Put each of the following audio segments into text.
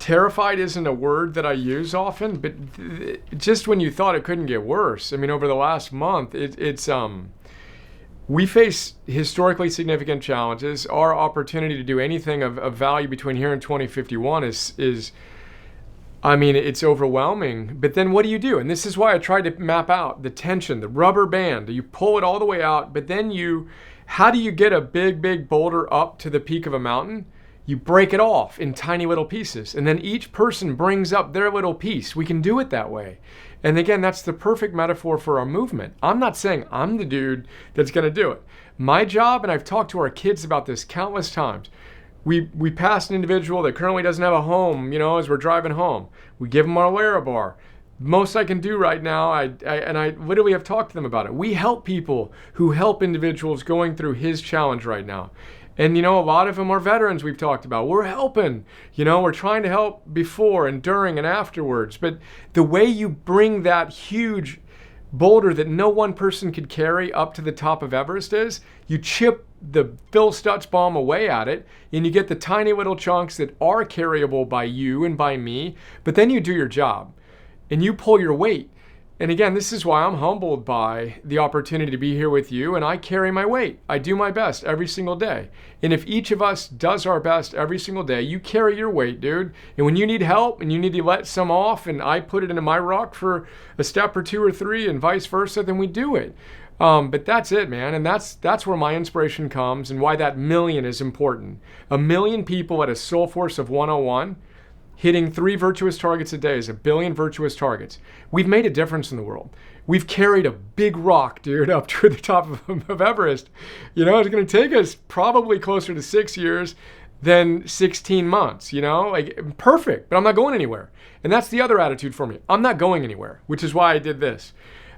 terrified isn't a word that I use often, but just when you thought it couldn't get worse, I mean, over the last month, we face historically significant challenges. Our opportunity to do anything of value between here and 2051 is I mean, it's overwhelming. But then what do you do? And this is why I tried to map out the tension, the rubber band. You pull it all the way out, but then how do you get a big boulder up to the peak of a mountain? You break it off in tiny little pieces, and then each person brings up their little piece. We can do it that way. And again, that's the perfect metaphor for our movement. I'm not saying I'm the dude that's going to do it. My job, and I've talked to our kids about this countless times, we pass an individual that currently doesn't have a home, as we're driving home. We give them our Larabar. Most I can do right now, I literally have talked to them about it. We help people who help individuals going through his challenge right now. And, a lot of them are veterans we've talked about. We're helping, we're trying to help before and during and afterwards. But the way you bring that huge boulder that no one person could carry up to the top of Everest is, you chip the Phil Stutz bomb away at it, and you get the tiny little chunks that are carryable by you and by me, but then you do your job, and you pull your weight. And again, this is why I'm humbled by the opportunity to be here with you, and I carry my weight. I do my best every single day. And if each of us does our best every single day, you carry your weight, dude. And when you need help and you need to let some off, and I put it into my ruck for a step or two or three and vice versa, then we do it. But that's it, man. And that's where my inspiration comes and why that million is important. 1 million people at a soul force of 101 hitting 3 virtuous targets a day is 1 billion virtuous targets. We've made a difference in the world. We've carried a big rock, dude, up to the top of Everest. It's going to take us probably closer to 6 years than 16 months, like perfect, but I'm not going anywhere. And that's the other attitude for me. I'm not going anywhere, which is why I did this.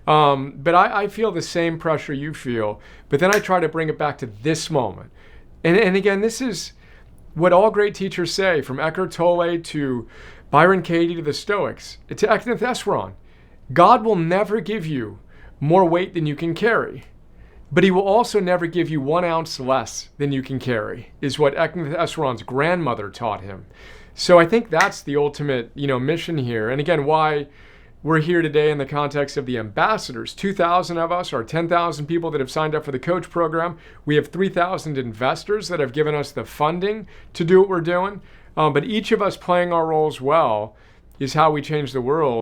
But I feel the same pressure you feel, but then I try to bring it back to this moment. And again, this is what all great teachers say, from Eckhart Tolle to Byron Katie to the Stoics, to Eknath Easwaran. God will never give you more weight than you can carry, but he will also never give you 1 ounce less than you can carry, is what Eknath Easwaran's grandmother taught him. So I think that's the ultimate, mission here. And again, why we're here today in the context of the ambassadors. 2,000 of us are 10,000 people that have signed up for the coach program. We have 3,000 investors that have given us the funding to do what we're doing. But each of us playing our roles well is how we change the world.